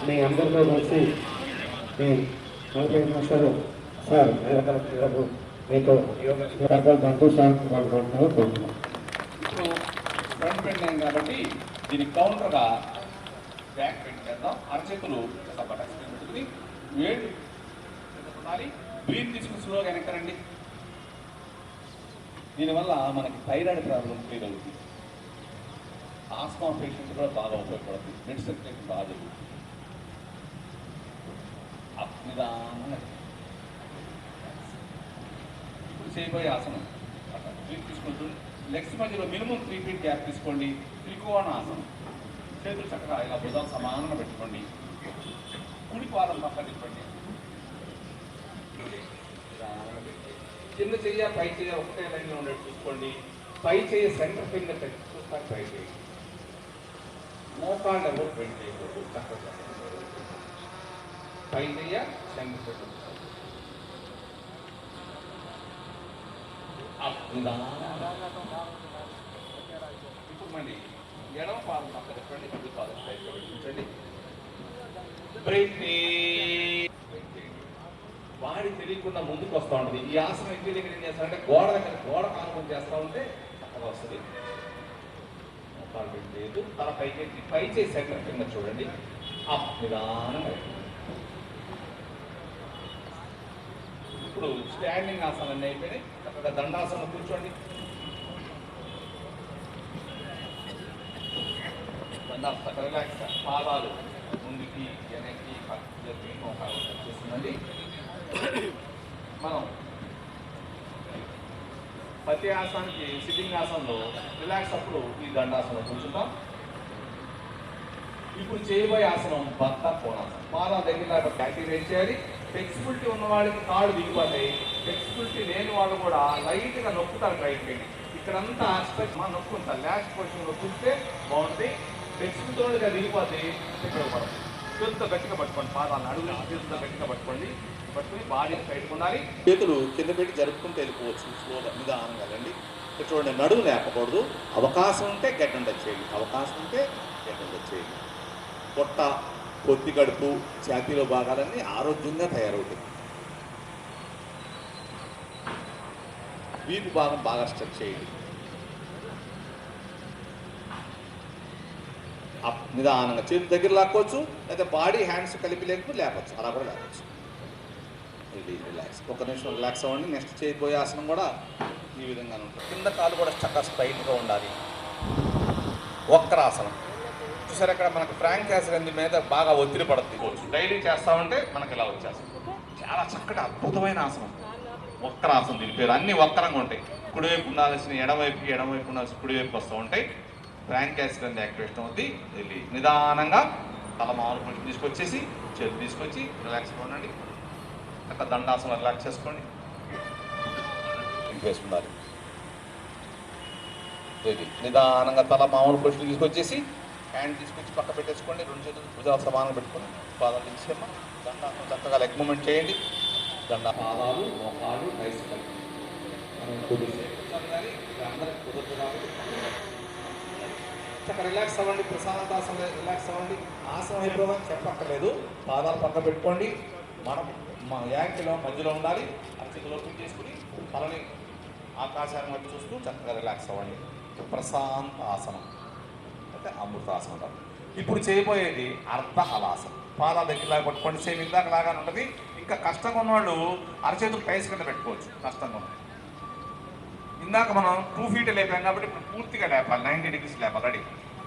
మీ అందరితో కలిసి మీ 40 నిమిషాలు సార్ మీతో సంతోషాన్ని పాల్గొంటున్నారు కోరుతున్నాం. ఫ్రంట్ బెండ్ కాబట్టి దీనికి కౌంటర్గా బ్యాక్ బెండ్ చేద్దాం. అరచేతులు పెట్టుకుని వేళ్ళు ఉండాలి. బ్రీత్ తీసుకుని స్లోగా వెనకరండి. దీనివల్ల మనకి థైరాయిడ్ ప్రాబ్లం క్లియర్ అవుతుంది. ఆస్మా పేషెంట్ కూడా బాగా ఉపయోగపడుతుంది. బ్లడ్ సర్క్యులేషన్ బాగా జరుగుతుంది. నిదానంగా ఇప్పుడు చేయబోయే ఆసనం బ్రీత్ తీసుకుంటుంది. లెగ్స్ మధ్యలో మినిమం 3 feet గ్యాప్ తీసుకోండి. త్రికోణ ఆసనం. చేతులు చక్కగా ఇలా భుజాలు సమానంగా పెట్టుకోండి. కుడి పాదం పక్క తిప్పండి. కింద చెయ్య పై చెయ్య ఒకటే లైన్లో ఉండేది చూసుకోండి. పై చెయ్య సెంటర్ ఫింగర్ చూస్తారు. పై చెయ్యి మోకాళ్ళు ఎవరు బెండ్ చేయకూడదు. చక్కగా పై చెయ్య సెంటర్ ఫింగర్ ఇప్పుడు మళ్ళీ ఎడమ పాదం పక్క తిప్పండి. కుడి పాదం సైడ్లో పెట్టించండి. బాడీ తెలియకుండా ముందుకు వస్తూ ఉంటుంది. ఈ ఆసనం ఇంటి దగ్గర ఏం చేస్తారంటే గోడ కానుకొని చేస్తూ ఉంటే చక్కగా వస్తుంది. లేదు తల పైకి పై చేసి సెంటర్ కింద చూడండి. నిదానంగా ఇప్పుడు స్టాండింగ్ ఆసనాన్ని అయిపోయినాయి. చక్కగా దండాసనం కూర్చోండి. దండాసన రిలాక్స్. పాదాలు ముందుకి వెనక్కి పక్కకి మోకాలు చేస్తుందండి. మనం ప్రతి ఆసనానికి సిట్టింగ్ ఆసనంలో రిలాక్స్ అప్పుడు ఈ దండాసనం కూర్చుంటాం. ఇప్పుడు చేయబోయే ఆసనం బద్ధ కోణాసనం. పాదాల దగ్గర యాక్టివేట్ చేయాలి. ఫ్లెక్సిబిలిటీ ఉన్న వాళ్ళకి కాళ్ళు దిగిపోతాయి. ఫ్లెక్సిబిలిటీ లేని వాళ్ళు కూడా లైట్గా నొక్కుతారు. రైట్ పెట్టి ఇక్కడంతా స్ట్రెచ్ మనం నొక్కుంటారు. లాస్ట్ పొజిషన్లో కూర్చుంటే బాగుంటుంది. ఫ్లెక్సిబిలిటీగా దిగిపోతే ఇక్కడ పడుతుంది. చేతులతో గట్టిగా పట్టుకోండి. పాదాలను అడుగులు చేతులతో గట్టిగా పట్టుకోండి. పట్టుకుని బాడీ సైడ్కి ఉండాలి. చేతులు కింద పెట్టి జరుపుకుంటూ వెళ్ళిపోవచ్చు. స్లోగా నిదానంగా రండి. చూడండి, నడుము లేపకూడదు. అవకాశం ఉంటే గడ్డం టచ్ చేయండి. అవకాశం ఉంటే గడ్డం టచ్ చేయండి. పొట్ట, పొత్తి కడుపు, ఛాతీలో భాగాలన్నీ ఆరోగ్యంగా తయారవుతాయి. వీపు భాగం బాగా స్ట్రెచ్ చేయండి. నిదానంగా చేతుల దగ్గర లాక్కోవచ్చు. లేదా బాడీ హ్యాండ్స్ కలిపి లేకపోతే లేపచ్చు. అలా కూడా లేపచ్చు. రిలాక్స్. ఒక నిమిషం రిలాక్స్ అవ్వండి. నెక్స్ట్ చేయబోయే ఆసనం కూడా ఈ విధంగానే ఉంటుంది. కింద కాలు కూడా చక్కగా స్ట్రైట్గా ఉండాలి. వక్రాసనం చూసారు. అక్కడ మనకు ఫ్రాంక్ యాసిడ్ మీద బాగా ఒత్తిడి పడుతుంది. డైలీ చేస్తా ఉంటే మనకి ఇలా వచ్చేస్తుంది. చాలా చక్కటి అద్భుతమైన ఆసనం వక్రాసనం. దీని పేరు. అన్ని వక్రంగా ఉంటాయి. కుడివైపు ఉండాల్సిన ఎడమవైపు ఉండాల్సిన కుడివైపు వస్తూ ఉంటాయి. ఫ్రాంక్ యాసిడ్ యాక్టివేషన్ అవుతుంది. వెళ్ళి నిదానంగా తల మామూలు కొంచెం తీసుకొచ్చేసి చేతులు తీసుకొచ్చి రిలాక్స్ ఉండండి. అక్కడ దండాసనం రిలాక్స్ చేసుకోండి. వేసుకుండాలి. నిదానంగా తల మామూలు పొజిషన్ తీసుకొచ్చేసి హ్యాండ్ తీసుకొచ్చి పక్క పెట్టేసుకోండి. 2 చేతులు భుజాలు సమానంగా పెట్టుకోండి. పాదాలు తీసేమ్మ. దండాసనం చక్కగా లెగ్ మూమెంట్ చేయండి. పాదాలు మోకాలు రైస్ కలిపి అందరికి కుదరదు కాబట్టి చక్కగా రిలాక్స్ అవ్వండి. ప్రశాంతాసనం రిలాక్స్ అవ్వండి. ఆసనం అయిపోవని చెప్పక్కర్లేదు. పాదాలు పక్క పెట్టుకోండి. మనం మా యాంకిలో మధ్యలో ఉండాలి. అరచేతులు ఓపెన్ చేసుకుని తలని ఆకాశాన్ని మధ్య చూస్తూ చక్కగా రిలాక్స్ అవ్వండి. ప్రశాంత ఆసనం అంటే అమృతాసనం అంటారు. ఇప్పుడు చేయబోయేది అర్ధహలాసనం. పాదాల దగ్గర పట్టుకోండి. సేమ్ ఇందాక లాగానే ఉంటుంది. ఇంకా కష్టంగా ఉన్నవాళ్ళు అరచేతులు టైస్ కింద పెట్టుకోవచ్చు. కష్టంగా ఉంది. ఇందాక మనం 2 feet లేపాం కాబట్టి ఇప్పుడు పూర్తిగా లేపాలి. 90 degrees లేపాలి. Ready.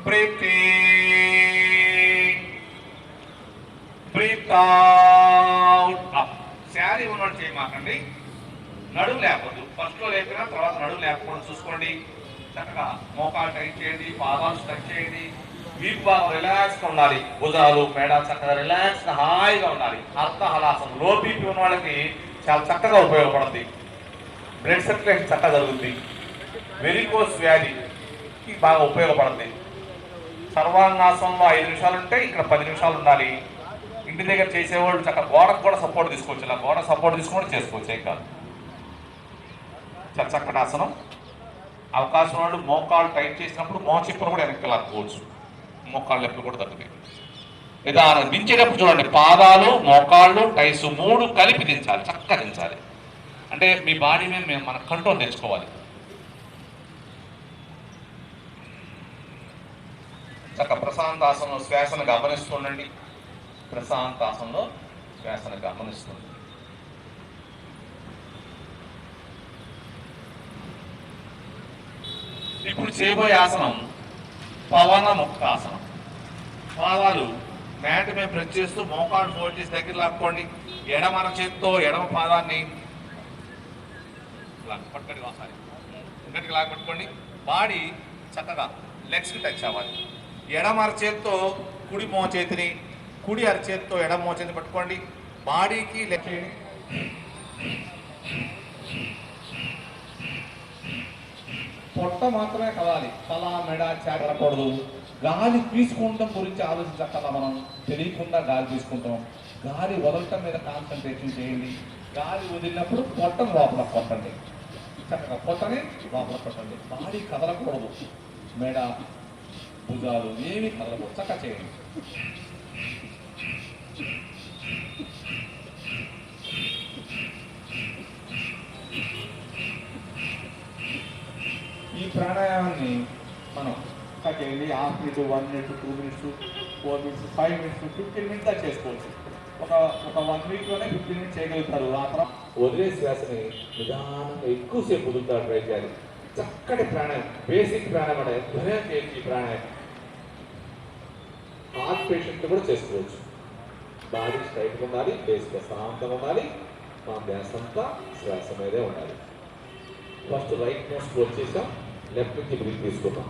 Breathe breathe out. Sari ఉన్నవాళ్ళు చేయమాకండి. నడుము లేపదు. ఫస్ట్లో లేపినా తర్వాత నడుము లేపకూడదు చూసుకోండి. చక్కగా మోకాలు టైట్ చేయండి. పాదాలు స్ట్రెచ్ చేయండి. వీపు భాగం రిలాక్స్గా ఉండాలి. భుజాలు పేడ చక్కగా రిలాక్స్గా హాయిగా ఉండాలి. అర్ధహలాసనం. లో బీపీ ఉన్న వాళ్ళకి చాలా చక్కగా ఉపయోగపడుతుంది. బ్లడ్ సర్క్యులేషన్ చక్కగా జరుగుతుంది. వెరికోస్ వ్యాధికి బాగా ఉపయోగపడుతుంది. సర్వాంగాసనంలో 5 నిమిషాలు ఉంటే ఇక్కడ 10 నిమిషాలు ఉండాలి. ఇంటి దగ్గర చేసేవాళ్ళు చక్కగా గోడకు కూడా సపోర్ట్ తీసుకోవచ్చు. ఇలా గోడ సపోర్ట్ తీసుకొని చేసుకోవచ్చు. ఏం కాదు. చాలా చక్కటి ఆసనం. అవకాశం వాళ్ళు మోకాళ్ళు టైట్ చేసినప్పుడు మోచిప్పలు కూడా వెనక్కి లాక్కోవచ్చు. మోకాళ్ళు ఎప్పుడు కూడా తగ్గుతాయి. నిదానం దించేటప్పుడు చూడండి, పాదాలు మోకాళ్ళు టైస్ మూడు కలిపి దించాలి, చక్కగా దించాలి. అంటే మీ బాడీ మీద మేము మన కంట్రోల్ తెచ్చుకోవాలి. చక్క ప్రశాంతాసనంలో శ్వాసను గమనిస్తుండండి. ప్రశాంతాసనంలో శ్వాసను గమనిస్తుంది. ఇప్పుడు చేయబోయే ఆసనం పవన ముక్తాసనం. పాదాలు మ్యాట్ మీద ప్రెస్ చేస్తూ మోకాలు ఫోల్డ్ చేసి దగ్గర లాక్కోండి. ఎడమర చేత్తో ఎడమ పాదాన్ని పట్టుకొని ఒకసారి గట్టిగా లాగబట్టుకోండి. బాడీ చక్కగా లెగ్స్కి టచ్ అవ్వాలి. ఎడమర చేత్తో కుడి మోచేతిని, కుడి అరచేత్తో ఎడమ మోచేతిని పట్టుకోండి. బాడీకి లెగ్ పొట్ట మాత్రమే కదాలి, తల మెడ చేరకూడదు. గాలి తీసుకుంటాం గురించి ఆలోచించక్కల మనం తెలియకుండా గాలి తీసుకుంటాం. గాలి వదలటం మీద కాన్సన్ట్రేషన్ చేయండి. గాలి వదిలినప్పుడు పొట్టను లోపల కొట్టండి, చక్కగా పొట్టని లోపల కొట్టండి. బాడీ కదలకూడదు, మెడ భుజాలు ఏమి కదలకూడదు, చక్కగా చేయండి. ఈ ప్రాణాయామాన్ని మనం చేయండి. Half minute, 1 minute, 2 minutes, 4 minutes, 5 minutes, 15 minutes దాకా చేసుకోవచ్చు. ఒక 1 వీక్లోనే 15 మినిట్స్ చేయగలుగుతారు. ఆ తర్వాత వదిలే శ్వాసని నిదానంగా ఎక్కువసేపు వదులుతారు, ట్రై చేయాలి. చక్కటి ప్రాణాయామం, బేసిక్ ప్రాణాయామం అంటే భయం చేయొచ్చు. ఈ ప్రాణాయామం హార్ట్ పేషెంట్లు కూడా చేసుకోవచ్చు. బాడీ స్ట్రైట్గా ఉండాలి, బేస్ ప్రశాంతంగా ఉండాలి, మా ధ్యాస అంతా శ్వాస మీదే ఉండాలి. ఫస్ట్ రైట్ నోస్ క్లోజ్ చేసాం, లెఫ్ట్ నుంచి బ్రీత్ తీసుకున్నాం.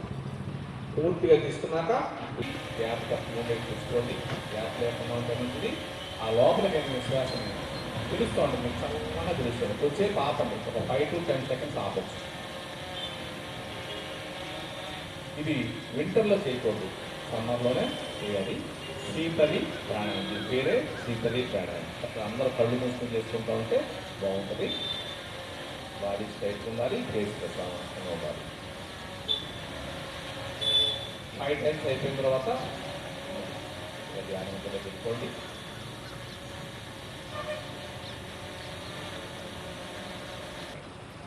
పూర్తిగా తీసుకున్నాక గ్యాప్ మూమెంట్ తీసుకోండి. గ్యాప్ లేకుండా ఉంటుంది. ఆ లోపలికి శ్వాసని పిలుస్తూ ఉంటుంది, మీకు చక్కగా పిలుస్తుంది. వచ్చేపు ఆపండి, ఒక 5 to 10 seconds ఆపచ్చు. ఇది వింటర్లో చేయకూడదు, సమ్మర్లోనే చేయాలి. శీతలి ప్రాణాయామం, దీని పేరే శీతలి ప్రాణాయామం. అక్కడ అందరూ కళ్ళు మూసుకొని చేసుకుంటూ ఉంటే బాగుంటుంది. బాడీ స్ట్రైట్ ఉండాలి, ఫేస్ ప్రశాంతంగా ఉండాలి. 5 times అయిపోయిన తర్వాత ధ్యానం కూడా పెట్టుకోండి.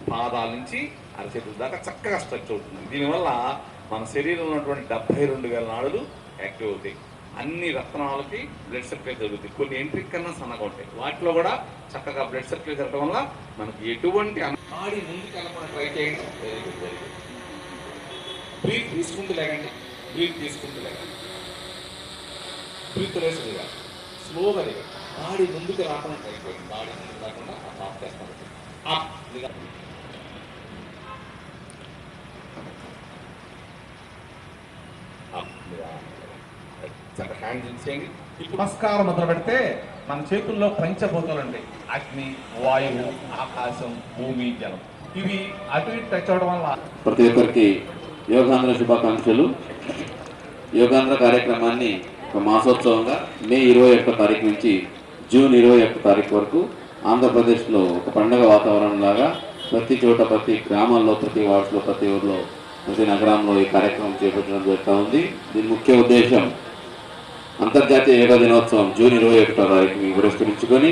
పాదాల నుంచి అరచేతుల దాకా చక్కగా స్ట్రెచ్ అవుతుంది. దీనివల్ల మన శరీరంలో ఉన్నటువంటి 72,000 నాడులు యాక్టివ్ అవుతాయి. అన్ని రక్తనాళాలకి బ్లడ్ సర్క్యులేట్ జరుగుతుంది. కొన్ని ఎంట్రిక్ కన్నా సన్నగా ఉంటాయి, వాటిలో కూడా చక్కగా బ్లడ్ సర్క్యులేట్ జరగడం వల్ల మనకి ఎటువంటి బాడీ ముందుకు వెళ్ళకుండా ట్రై చేయండి. Very good, very good. Breath తీసుకుంటూ లేకండి, బ్రీత్ తీసుకుంటూ లేకండి. బ్రీత్ రేసుగా స్లోగా లేకండి. బాడీ ముందుకు రాకుండా ట్రై చేయండి. బాడీ ముందుకు రాకుండా ఆఫ్ చేస్తాం. ఇప్పుడు నమస్కారం మొదలు పెడితే మన చేతుల్లో పంచభూతాలు ఉంటాయి. అగ్ని, వాయువు, ఆకాశం, భూమి, జలం. ఇవి అటు ఇటు టచ్ అవడం వల్ల ప్రతి ఒక్కరికి యోగాంధ్ర శుభాకాంక్షలు. యోగాంధ్ర కార్యక్రమాన్ని ఒక మాసోత్సవంగా మే 21 తారీఖు నుంచి జూన్ 21 తారీఖు వరకు ఆంధ్రప్రదేశ్లో ఒక పండుగ వాతావరణం లాగా ప్రతి చోట, ప్రతి గ్రామాల్లో, ప్రతి వార్డ్స్లో, ప్రతి ఊర్లో, ప్రతి నగరంలో ఈ కార్యక్రమం చేపట్టడం జరుగుతూ ఉంది. దీని ముఖ్య ఉద్దేశం అంతర్జాతీయ యోగా దినోత్సవం జూన్ 21 తారీఖుని పురస్కరించుకొని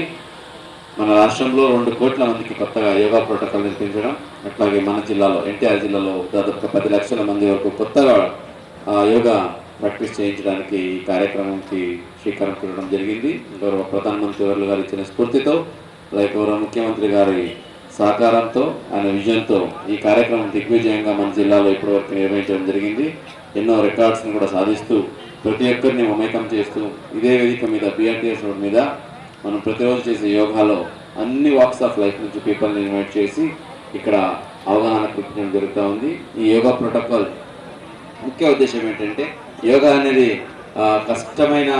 మన రాష్ట్రంలో 2 కోట్ల మందికి కొత్తగా యోగా ప్రోటోకాల్ నిర్మించడం, అట్లాగే మన జిల్లాలో ఎన్టీఆర్ జిల్లాలో దాదాపు 10 లక్షల మంది వరకు కొత్తగా యోగా ప్రాక్టీస్ చేయించడానికి ఈ కార్యక్రమంకి శ్రీకారం చుట్టడం జరిగింది. గౌరవ ప్రధానమంత్రి వర్యులు గారు ఇచ్చిన స్ఫూర్తితో, అలాగే గౌరవ ముఖ్యమంత్రి గారి సహకారంతో, ఆయన విజన్తో ఈ కార్యక్రమం దిగ్విజయంగా మన జిల్లాలో ఇప్పటివరకు నిర్వహించడం జరిగింది. ఎన్నో రికార్డ్స్ని కూడా సాధిస్తూ ప్రతి ఒక్కరిని మమేకం చేస్తూ ఇదే వేదిక మీద BRTS రోడ్ మీద మనం ప్రతిరోజు చేసే యోగాలో అన్ని వాక్స్ ఆఫ్ లైఫ్ నుంచి పీపుల్ని ఇన్వైట్ చేసి ఇక్కడ అవగాహన కల్పించడం జరుగుతూ ఉంది. ఈ యోగా ప్రోటోకాల్ ముఖ్య ఉద్దేశం ఏంటంటే, యోగా అనేది కష్టమైన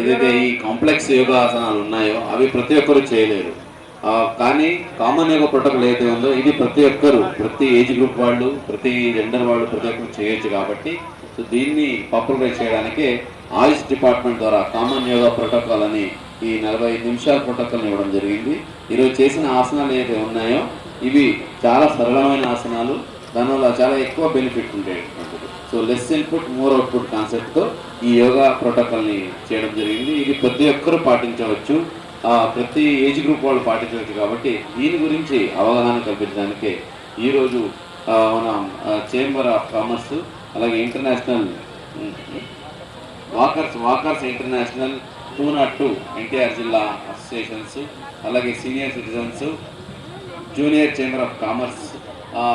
ఏదైతే ఈ కాంప్లెక్స్ యోగాసనాలు ఉన్నాయో అవి ప్రతి ఒక్కరు చేయలేరు. కానీ కామన్ యోగా ప్రోటోకాల్ ఏదైతే ఉందో ఇది ప్రతి ఒక్కరు, ప్రతి ఏజ్ గ్రూప్ వాళ్ళు, ప్రతి జెండర్ వాళ్ళు ప్రతి ఒక్కరు చేయొచ్చు. కాబట్టి సో దీన్ని పాపులరైజ్ చేయడానికే ఆయుష్ డిపార్ట్మెంట్ ద్వారా కామన్ యోగా ప్రోటోకాల్ అని ఈ 45 నిమిషాల ప్రోటోకాల్ని ఇవ్వడం జరిగింది. ఈరోజు చేసిన ఆసనాలు ఏదైతే ఉన్నాయో ఇవి చాలా సరళమైన ఆసనాలు, దానివల్ల చాలా ఎక్కువ బెనిఫిట్ ఉండేటువంటిది. So less input more output కాన్సెప్ట్తో ఈ యోగా ప్రోటోకాల్ని చేయడం జరిగింది. ఇది ప్రతి ఒక్కరూ పాటించవచ్చు, ప్రతి ఏజ్ గ్రూప్ వాళ్ళు పాటించవచ్చు. కాబట్టి దీని గురించి అవగాహన కల్పించడానికే ఈరోజు మన చేంబర్ ఆఫ్ కామర్స్, అలాగే ఇంటర్నేషనల్ వాకర్స్ ఇంటర్నేషనల్ 202 ఎన్టీఆర్ జిల్లా అసోసియేషన్స్, అలాగే senior citizens, junior chamber of commerce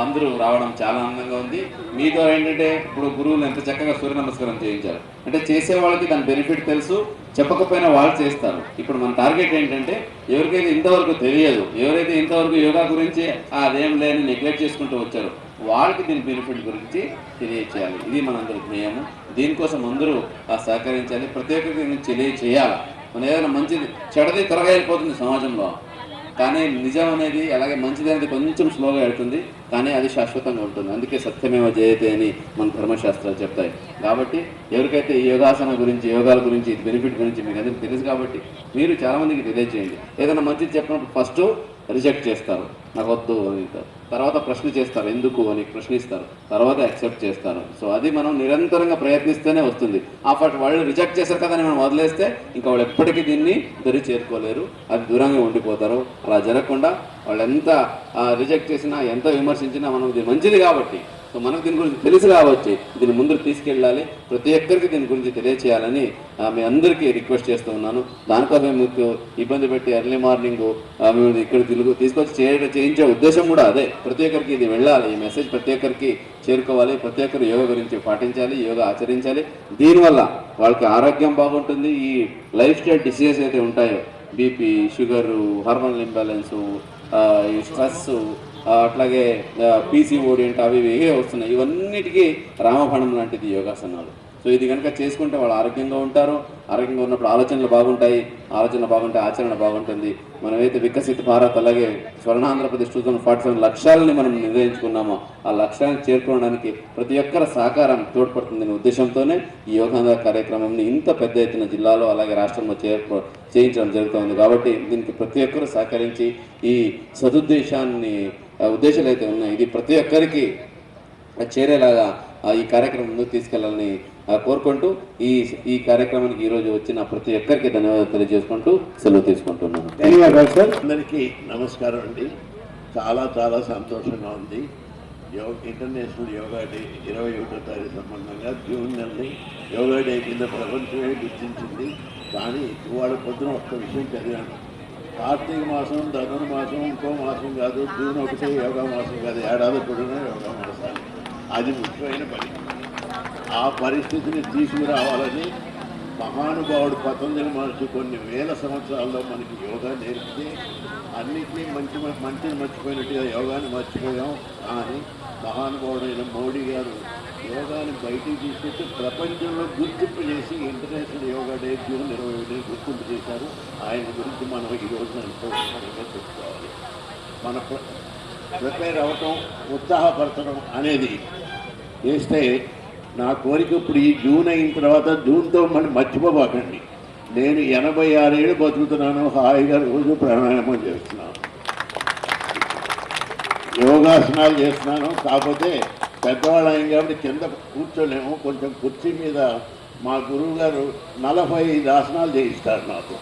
అందరూ రావడం చాలా ఆనందంగా ఉంది. మీ ద్వారా ఏంటంటే ఇప్పుడు గురువులు ఎంత చక్కగా సూర్య నమస్కారం చేయించారు అంటే చేసే వాళ్ళకి దాని బెనిఫిట్ తెలుసు, చెప్పకపోయినా వాళ్ళు చేస్తారు. ఇప్పుడు మన టార్గెట్ ఏంటంటే ఎవరికైతే ఇంతవరకు తెలియదు, ఎవరైతే ఇంతవరకు యోగా గురించి అదేం లేని నెగ్లెక్ట్ చేసుకుంటూ వచ్చారో వాళ్ళకి దీని బెనిఫిట్ గురించి తెలియచేయాలి. ఇది మనందరి ధ్యేయము. దీనికోసం అందరూ సహకరించాలి, ప్రతి ఒక్కరికి తెలియచేయాలి. మన ఏదైనా మంచిది చెడది త్వరగా వెళ్ళిపోతుంది సమాజంలో, కానీ నిజం అనేది అలాగే మంచిది అనేది కొంచెం స్లోగా వెళ్తుంది, కానీ అది శాశ్వతంగా ఉంటుంది. అందుకే సత్యమేవ జయతే అని మన ధర్మశాస్త్రాలు చెప్తాయి. కాబట్టి ఎవరికైతే ఈ యోగాసన గురించి, యోగాల గురించి, బెనిఫిట్ గురించి మీకు అందరికీ తెలుసు కాబట్టి మీరు చాలామందికి తెలియజేయండి. ఏదైనా మంచిది చెప్పినప్పుడు ఫస్ట్ రిజెక్ట్ చేస్తారు, నాకు వద్దు అని, తర్వాత ప్రశ్న చేస్తారు ఎందుకు అని ప్రశ్నిస్తారు, తర్వాత యాక్సెప్ట్ చేస్తారు. సో అది మనం నిరంతరంగా ప్రయత్నిస్తేనే వస్తుంది. ఫస్ట్ వాళ్ళు రిజెక్ట్ చేశారు కదా అని మనం వదిలేస్తే ఇంకా వాళ్ళు ఎప్పటికీ దీన్ని దరి చేరుకోలేరు, అది దూరంగా ఉండిపోతారు. అలా జరగకుండా వాళ్ళు ఎంత రిజెక్ట్ చేసినా, ఎంత విమర్శించినా మనం ఇది మంచిది కాబట్టి, సో మనకు దీని గురించి తెలుసు కాబట్టి దీన్ని ముందుకు తీసుకెళ్ళాలి, ప్రతి ఒక్కరికి దీని గురించి తెలియచేయాలని మీ అందరికీ రిక్వెస్ట్ చేస్తూ ఉన్నాను. దానికోసం మీకు ఇబ్బంది పెట్టి ఎర్లీ మార్నింగ్ మేము ఇక్కడ తీసుకొచ్చి చేయించే ఉద్దేశం కూడా అదే. ప్రతి ఒక్కరికి ఇది వెళ్ళాలి, ఈ మెసేజ్ ప్రతి ఒక్కరికి చేరుకోవాలి, ప్రతి ఒక్కరు యోగా గురించి పాటించాలి, యోగా ఆచరించాలి. దీనివల్ల వాళ్ళకి ఆరోగ్యం బాగుంటుంది. ఈ లైఫ్ స్టైల్ డిసీజెస్ అయితే ఉంటాయో, బీపీ, షుగరు, హార్మోనల్ ఇంబ్యాలెన్సు, ఈ స్ట్రెస్, అట్లాగే పీసీఓడి అంటే అవి ఇవే వస్తున్నాయి. ఇవన్నిటికీ రామబాణం లాంటిది యోగాసనాలు. సో ఇది కనుక చేసుకుంటే వాళ్ళు ఆరోగ్యంగా ఉంటారు. ఆరోగ్యంగా ఉన్నప్పుడు ఆలోచనలు బాగుంటాయి, ఆలోచనలు బాగుంటే ఆచరణ బాగుంటుంది. మనమైతే వికసిత భారత్ అలాగే స్వర్ణాంధ్రప్రదేశ్ 2047 లక్ష్యాలని మనం నిర్ణయించుకున్నామో ఆ లక్ష్యాన్ని చేరుకోవడానికి ప్రతి ఒక్కరి సహకారం తోడ్పడుతుందనే ఉద్దేశంతోనే ఈ యోగాంధ్ర కార్యక్రమంని ఇంత పెద్ద ఎత్తున జిల్లాలో అలాగే రాష్ట్రంలో చేయించడం జరుగుతుంది. కాబట్టి దీనికి ప్రతి ఒక్కరూ సహకరించి ఈ సదుద్దేశాన్ని ఉద్దేశాలు అయితే ఉన్నాయి ఇది ప్రతి ఒక్కరికి చేరేలాగా ఈ కార్యక్రమం ముందుకు తీసుకెళ్లాలని కోరుకుంటూ ఈ కార్యక్రమానికి ఈరోజు వచ్చిన ప్రతి ఒక్కరికి ధన్యవాదాలు తెలియజేసుకుంటూ సెలవు తీసుకుంటున్నాను. ధన్యవాదాలు సార్. అందరికీ నమస్కారం అండి. చాలా చాలా సంతోషంగా ఉంది. ఇంటర్నేషనల్ యోగా డే 21వ తారీఖు సంబంధంగా జూన్ నెలని యోగా డే కింద ప్రపంచమే గుర్తించింది. కానీ ఇవాళ పొద్దున ఒక్క విషయం చదివాను. కార్తీక మాసం, ధనుర్మాసం ఇంకో మాసం కాదు, జూన్ 1 యోగా మాసం కాదు, ఏడాది పొడిగిన యోగా మాసాలు. అది ముఖ్యమైన పని. ఆ పరిస్థితిని తీసుకురావాలని మహానుభావుడు పతంజలి మహర్షి కొన్ని వేల సంవత్సరాల్లో మనకి యోగా నేర్పితే అన్నింటినీ మంచిని మర్చిపోయినట్టుగా యోగాని మర్చిపోయాం. కానీ మహానుభావుడైన మోడీ గారు యోగాని బయటికి తీసుకొచ్చి ప్రపంచంలో గుర్తింపు చేసి ఇంటర్నేషనల్ యోగా డే జూన్ 21 గుర్తింపు చేశారు. ఆయన గురించి మనం ఈ రోజున ఎంతో చెప్పుకోవాలి. మన ప్రిపేర్ అవ్వటం, ఉత్సాహపరచడం అనేది చేస్తే నా కోరిక ఇప్పుడు ఈ జూన్ అయిన తర్వాత జూన్తో మనం మర్చిపోబాకండి. నేను 86 ఏళ్ళు బతుకుతున్నాను, హాయిగా రోజు ప్రాణాయామం చేస్తున్నాను, యోగాసనాలు చేస్తున్నాను. కాకపోతే పెద్దవాళ్ళు అయింది కాబట్టి కింద కూర్చోలేము. కొంచెం కుర్చీ మీద మా గురువు గారు 45 ఆసనాలు చేయిస్తారు నాకు.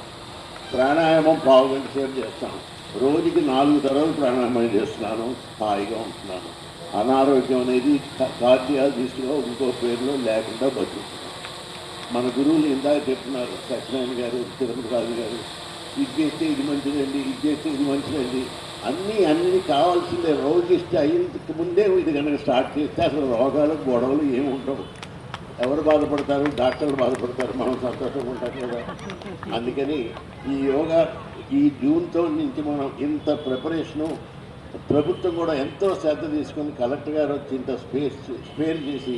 ప్రాణాయామం పావు గంట సేపు చేస్తాను. రోజుకి 4 తరాలు ప్రాణాయామం చేస్తున్నాను, హాయిగా ఉంటున్నాను. అనారోగ్యం అనేది కార్డియాలజిస్ట్గా ఇంకో పేరులో లేకుండా బతుకుతున్నాను. మన గురువులు ఇందాక చెప్తున్నారు, సత్యనారాయణ గారు, తిరుమలరాజు గారు, ఇది చేస్తే ఇది మంచిదండి, ఇది చేస్తే ఇది మంచిదండి, అన్నీ కావాల్సిందే. రోగిస్తే అయ్యేందుకు ముందే ఇది కనుక స్టార్ట్ చేస్తే అసలు రోగాలు గొడవలు ఏమి ఉండవు. ఎవరు బాధపడతారు? డాక్టర్లు బాధపడతారు, మనం సంతోషంగా ఉంటాం కదా. అందుకని ఈ యోగా ఈ జూన్తో నుంచి మనం ఇంత ప్రిపరేషను, ప్రభుత్వం కూడా ఎంతో శ్రద్ధ తీసుకొని కలెక్టర్ గారు వచ్చి ఇంత స్పేర్ చేసి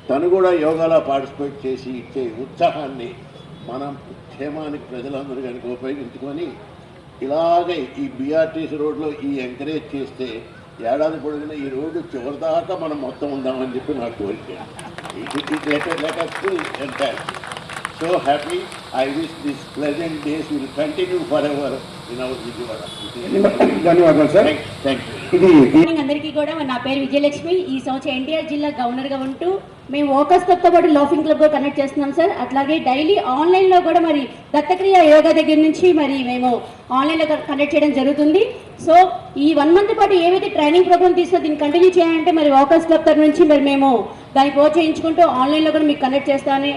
తను కూడా యోగాలో పార్టిసిపేట్ చేసి ఇచ్చే ఉత్సాహాన్ని మనం క్షేమానికి ప్రజలందరూ కనుక ఉపయోగించుకొని ఇలాగే ఈ బీఆర్టీసీ రోడ్లో ఈ ఎంకరేజ్ చేస్తే ఏడాది పొడిగిన ఈ రోడ్డు చివరిదాకా మనం మొత్తం ఉందామని చెప్పి నాకు కోరిక. So happy. I wish these pleasant days will continue forever in our Vijayawada. ధన్యవాదాలు సార్. Thank you. ఇది అందరికీ కూడా నా పేరు విజయలక్ష్మి. ఈ సంవత్సరం ఎన్టీఆర్ జిల్లా గవర్నర్గా ఉంటూ మేము ఓకస్తో పాటు లాఫింగ్ క్లబ్ కూడా కండక్ట్ చేస్తున్నాం సార్. అట్లాగే డైలీ ఆన్లైన్లో కూడా మరి దత్తక్రియ యోగా దగ్గర నుంచి మరి మేము ఆన్లైన్లో కండక్ట్ చేయడం జరుగుతుంది. సో ఈ 1 మంత్ పాటు ఏవైతే ట్రైనింగ్ ప్రోగ్రామ్ తీసుకున్నా దీన్ని కంటిన్యూ చేయాలంటే మరి ఓకస్ క్లబ్ తరఫు నుంచి మరి మేము దాన్ని ప్రోత్సహించుకుంటూ ఆన్లైన్లో కూడా మీకు కండక్ట్ చేస్తామని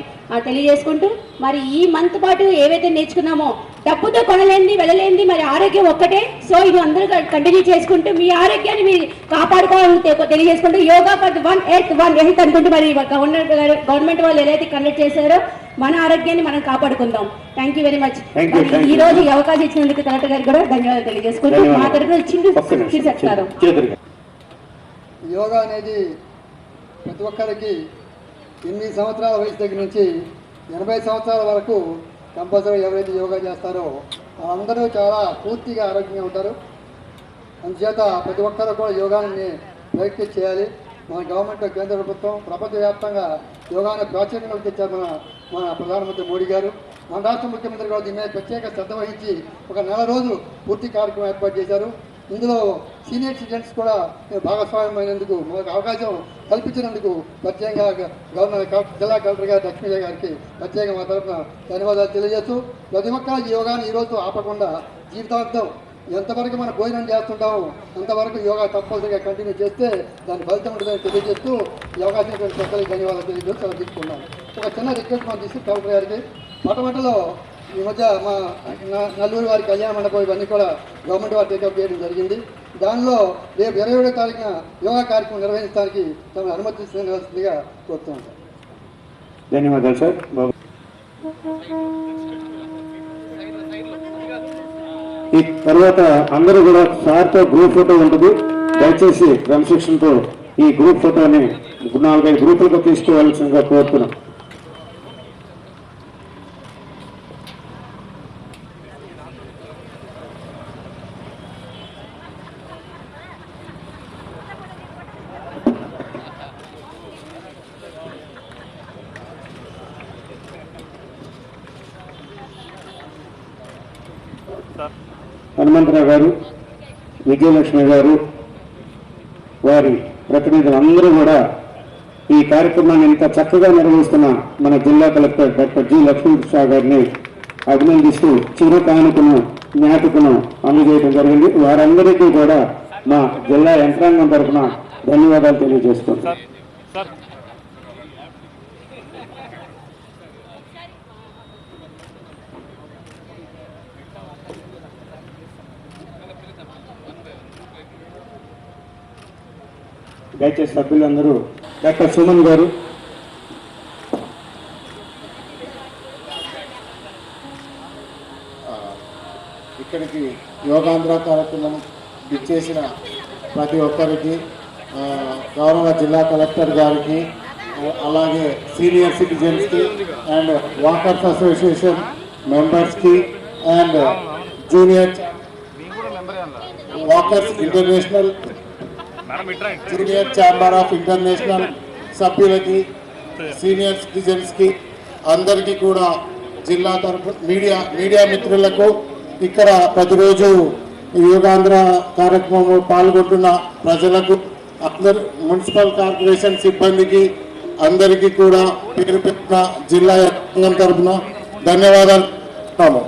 తెలియజేసుకుంటూ మరి ఈ మంత్ పాటు ఏవైతే నేర్చుకున్నామో డబ్బుతో కొనలేంది వెళ్ళలేంది మరి ఆరోగ్యం ఒక్కటే. సో ఇది అందరూ కంటిన్యూ చేసుకుంటూ మీ ఆరోగ్యాన్ని మీరు కాపాడుకోవాలని తెలియజేసుకుంటూ యోగా ఫర్ 1 హెల్త్ అనుకుంటూ మరి గవర్నమెంట్ వాళ్ళు ఏదైతే కండక్ట్ చేశారో మన ఆరోగ్యాన్ని మనం కాపాడుకుందాం. Thank you very much. ఈ రోజు ఈ అవకాశం ఇచ్చినందుకు కలెక్టర్ గారికి కూడా ధన్యవాదాలు తెలియజేసుకుంటూ మా తరఫున చెప్తారు. యోగా అనేది ప్రతి ఒక్కరికి 8 సంవత్సరాల వయసు దగ్గర నుంచి 80 సంవత్సరాల వరకు కంపల్సరీ ఎవరైతే యోగా చేస్తారో అందరూ చాలా పూర్తిగా ఆరోగ్యంగా ఉంటారు. అందుచేత ప్రతి ఒక్కరు కూడా యోగాని ప్రాక్టీస్ చేయాలి. మన గవర్నమెంట్, కేంద్ర ప్రభుత్వం ప్రపంచవ్యాప్తంగా యోగాను ప్రాచుర్యంలోకి తెచ్చారు మన ప్రధానమంత్రి మోడీ గారు. మన రాష్ట్ర ముఖ్యమంత్రి గారు దీని మీద ప్రత్యేక శ్రద్ధ వహించి ఒక 4 రోజులు పూర్తి కార్యక్రమం ఏర్పాటు చేశారు. ఇందులో సీనియర్ సిటిజన్స్ కూడా భాగస్వామ్యమైనందుకు మనకు అవకాశం కల్పించినందుకు ప్రత్యేకంగా గవర్నర్ జిల్లా కలెక్టర్ గారు లక్ష్మీదేవి గారికి ప్రత్యేకంగా మా తరఫున ధన్యవాదాలు తెలియజేస్తూ ప్రతి ఒక్క యోగాని ఈరోజు ఆపకుండా జీవితాంతం ఎంతవరకు మనం భోజనం చేస్తుంటామో అంతవరకు యోగా తప్పనిసరిగా కంటిన్యూ చేస్తే దాని ఫలితం ఉంటుందని తెలియజేస్తూ ఈ అవకాశం పెద్దలకు ధన్యవాదాలు తెలియజేస్తూ చాలా తీసుకున్నాను. ఒక చిన్న రిక్వెస్ట్ మన డిస్ట్రిక్ట్ కలెక్టర్ గారికి, పటమటలో ఈ మధ్య మా నల్లూరు వారి కళ్యాణ మండపం ఇవన్నీ కూడా గవర్నమెంట్ వారు టేకప్ చేయడం జరిగింది. దానిలో రేపు 27వ తారీఖున యోగా కార్యక్రమం నిర్వహించడానికి తమను అనుమతిస్తుందిగా కోరుతున్నాను. ధన్యవాదాలు సార్. ఈ తర్వాత అందరూ కూడా సార్తో గ్రూప్ ఫోటో ఉంటుంది. దయచేసి క్రమశిక్షణతో ఈ గ్రూప్ ఫోటోని 4-5 గ్రూపులుగా తీసుకోవాల్సిందిగా కోరుతున్నాం. హనుమంతరావు గారు, విజయలక్ష్మి గారు, వారి ప్రతినిధులు అందరూ కూడా ఈ కార్యక్రమాన్ని ఇంత చక్కగా నిర్వహిస్తున్న మన జిల్లా కలెక్టర్ డాక్టర్ జి లక్ష్మీప్రసాద్ గారిని అభినందిస్తూ చిరు కానుకను జ్ఞాపికను అందజేయడం జరిగింది. వారందరికీ కూడా మా జిల్లా యంత్రాంగం తరఫున ధన్యవాదాలు తెలియజేస్తున్నాం. దయచేసి సభ్యులందరూ డాక్టర్ సుమన్ గారు, ఇక్కడికి యోగాంధ్ర కార్యక్రమం ఇచ్చేసిన ప్రతి ఒక్కరికి, గౌరవ జిల్లా కలెక్టర్ గారికి, అలాగే సీనియర్ సిటిజన్స్కి అండ్ వాకర్స్ అసోసియేషన్ మెంబర్స్కి and junior walkers international junior chamber of international సభ్యులకి, సీనియర్ సిటిజన్స్కి అందరికీ కూడా జిల్లా తరఫు మీడియా మిత్రులకు, ఇక్కడ ప్రతిరోజు యోగాంధ్ర కార్యక్రమంలో పాల్గొంటున్న ప్రజలకు, అందరు మున్సిపల్ కార్పొరేషన్ సిబ్బందికి అందరికీ కూడా పేరు పెట్టిన జిల్లా యంత్రాంగం తరఫున ధన్యవాదాలు.